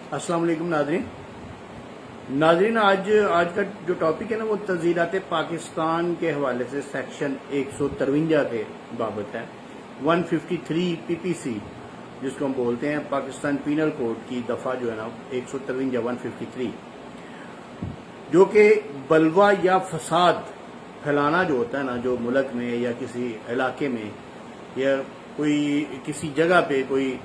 अस्सलाम वालेकुम नाज़रीन, आज का जो टॉपिक है ना वो तज़ीरात पाकिस्तान के हवाले से सेक्शन 153 के बाबत है। 153 पीपीसी जिसको हम बोलते हैं पाकिस्तान पीनल कोड की दफ़ा जो है ना 153 जो कि बलवा या फसाद फैलाना जो होता है ना, जो मुल्क में या किसी इलाके में या कोई किसी जगह पे कोई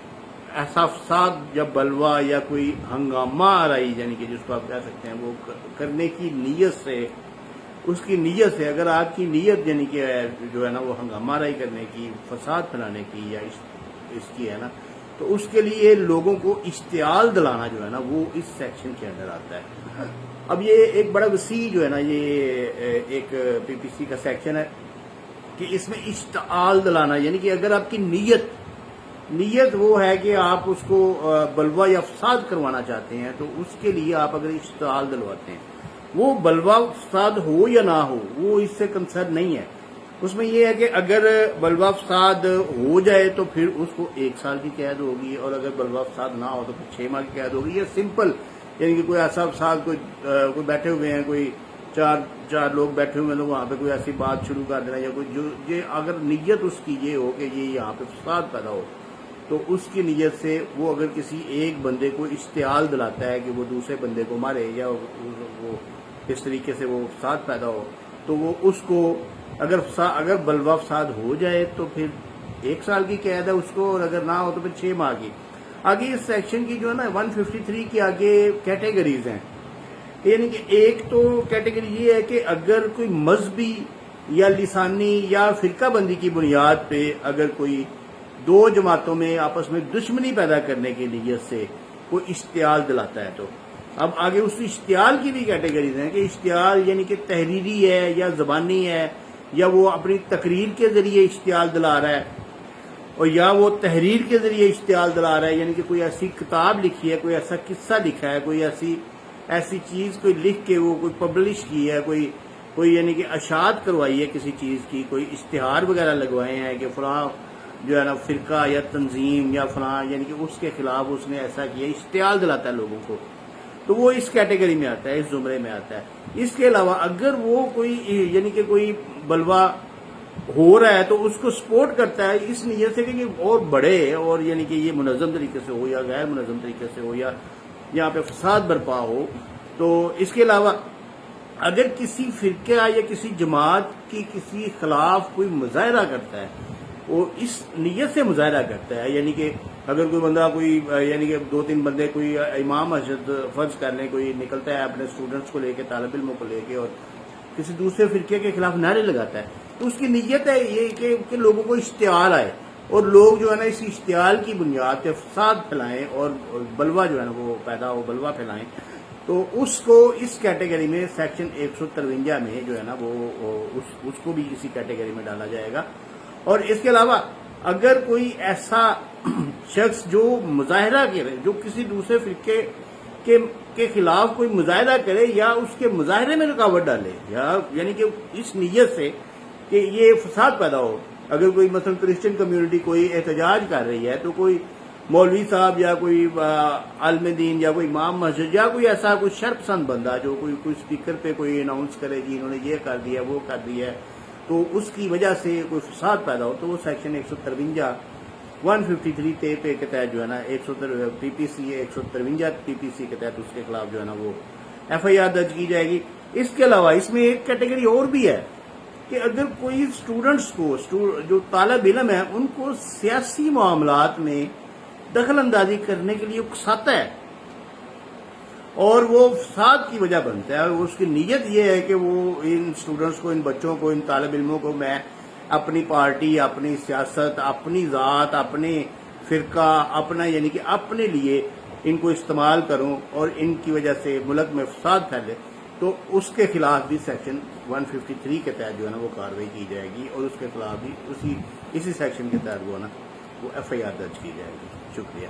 ऐसा फसाद या बलवा या कोई हंगामा आ रही, यानी कि जिसको आप कह सकते हैं वो करने की नीयत से, उसकी नीयत से अगर आपकी नीयत यानी कि जो है ना वो हंगामा राई करने की, फसाद फैलाने की या इसकी है ना, तो उसके लिए लोगों को इश्तियाल दिलाना जो है ना वो इस सेक्शन के अंदर आता है। अब ये एक बड़ा वसी जो है ना ये एक पीपीसी का सेक्शन है कि इसमें इश्तियाल दिलाना, यानी कि अगर आपकी नीयत वो है कि आप उसको बलवा या फसाद करवाना चाहते हैं तो उसके लिए आप अगर इश्तियाल दिलवाते हैं, वो बलवा फसाद हो या ना हो वो इससे कंसर्न नहीं है। उसमें ये है कि अगर बलवा फसाद हो जाए तो फिर उसको 1 साल की कैद होगी, और अगर बलवा फसाद ना हो तो फिर 6 माह की कैद होगी। ये सिंपल, यानी कि कोई ऐसा फसाद कोई बैठे हुए हैं, कोई चार लोग बैठे हुए हैं तो वहाँ पे कोई ऐसी बात शुरू कर देना, या कोई जो ये अगर नीयत उसकी ये हो कि ये यहाँ पे फसाद पैदा हो, तो उसकी नीयत से वो अगर किसी एक बंदे को इश्तियाल दिलाता है कि वो दूसरे बंदे को मारे या वो इस तरीके से वो फसाद पैदा हो, तो वो उसको अगर बलवा फसाद हो जाए तो फिर 1 साल की कैद है उसको, और अगर ना हो तो फिर 6 माह की। आगे इस सेक्शन की जो है ना 153 की आगे कैटेगरीज हैं, यानी कि एक तो कैटेगरी ये है कि अगर कोई मजहबी या लिसानी या फिरका बंदी की बुनियाद पे अगर कोई 2 जमातों में आपस में दुश्मनी पैदा करने की नीयत से कोई इश्तियाल दिलाता है, तो अब आगे उस इश्तियाल की भी कैटेगरीज हैं कि इश्तियाल यानी कि तहरीरी है या ज़बानी है, या वो अपनी तकरीर के जरिए इश्तियाल दिला रहा है, और या वो तहरीर के जरिए इश्तियाल दिला रहा है, यानी कि कोई ऐसी किताब लिखी है, कोई ऐसा किस्सा लिखा है, कोई ऐसी चीज़ कोई लिख के वो कोई पब्लिश की है, कोई यानी कि अशात करवाई है किसी चीज़ की, कोई इश्तिहार वगैरह लगवाए हैं कि फलां जो है ना फिरका या तंजीम या फलां यानी कि उसके खिलाफ उसने ऐसा किया, इश्तियाल दिलाता है लोगों को, तो वो इस कैटेगरी में आता है, इस जुमरे में आता है। इसके अलावा अगर वो कोई यानी कि कोई बलवा हो रहा है तो उसको सपोर्ट करता है इस नीयत से कि ये और बढ़े, और यानी कि ये मुनज़्ज़म तरीके से हो या गैर मुनज़्ज़म तरीके से हो या यहाँ पे फसाद बरपा हो। तो इसके अलावा अगर किसी फिरका या किसी जमात की किसी खिलाफ कोई मुजाहरा करता है, वो इस नीयत से मुजाहरा करता है, यानी कि अगर कोई बंदा कोई यानी कि 2-3 बंदे कोई इमाम मस्जिद फर्ज कर लें, कोई निकलता है अपने स्टूडेंट्स को लेके, तालिब इल्मों को लेके, और किसी दूसरे फिरके के खिलाफ नारे लगाता है, तो उसकी नीयत है ये कि लोगों को इश्तियाल आए और लोग जो है ना इस इश्तियाल की बुनियाद पे फसाद फैलाएं और बलवा जो है ना वो पैदा हो, बलवा फैलाएं, तो उसको इस कैटेगरी में सेक्शन 153 में जो है ना वो उसको भी इसी कैटेगरी में डाला जाएगा। और इसके अलावा अगर कोई ऐसा शख्स जो मुजाहरा करे, जो किसी दूसरे फिरके के खिलाफ कोई मुजाहरा करे या उसके मुजाहरे में रुकावट डाले, या यानी कि इस नीयत से कि ये फसाद पैदा हो, अगर कोई मतलब क्रिश्चियन कम्युनिटी कोई एहतजाज कर रही है तो कोई मौलवी साहब या कोई आलिम दीन या कोई इमाम मस्जिद या कोई ऐसा कोई शर्पसंद बंदा जो कोई स्पीकर पे कोई अनाउंस करे जी इन्होंने ये कर दिया वो कर दिया है, तो उसकी वजह से कोई फसाद पैदा हो, तो वो सेक्शन 153 पे के तहत जो है ना पीपीसी 153 पीपीसी के तहत उसके खिलाफ जो है ना वो FIR दर्ज की जाएगी। इसके अलावा इसमें एक कैटेगरी और भी है कि अगर कोई स्टूडेंट्स को जो तालिब इल्म है उनको सियासी मामलात में दखल अंदाजी करने के लिए उकसाता है और वो फसाद की वजह बनता है, उसकी नीयत ये है कि वो इन स्टूडेंट्स को, इन बच्चों को, इन तालिब इल्मों को मैं अपनी पार्टी, अपनी सियासत, अपनी ज़ात, अपने फिरका, अपना यानी कि अपने लिए इनको इस्तेमाल करूं और इनकी वजह से मुल्क में फसाद फैले, तो उसके खिलाफ भी सेक्शन 153 के तहत जो है ना वो कार्रवाई की जाएगी, और उसके खिलाफ भी इसी सेक्शन के तहत वो ना वो FIR दर्ज की जाएगी। शुक्रिया।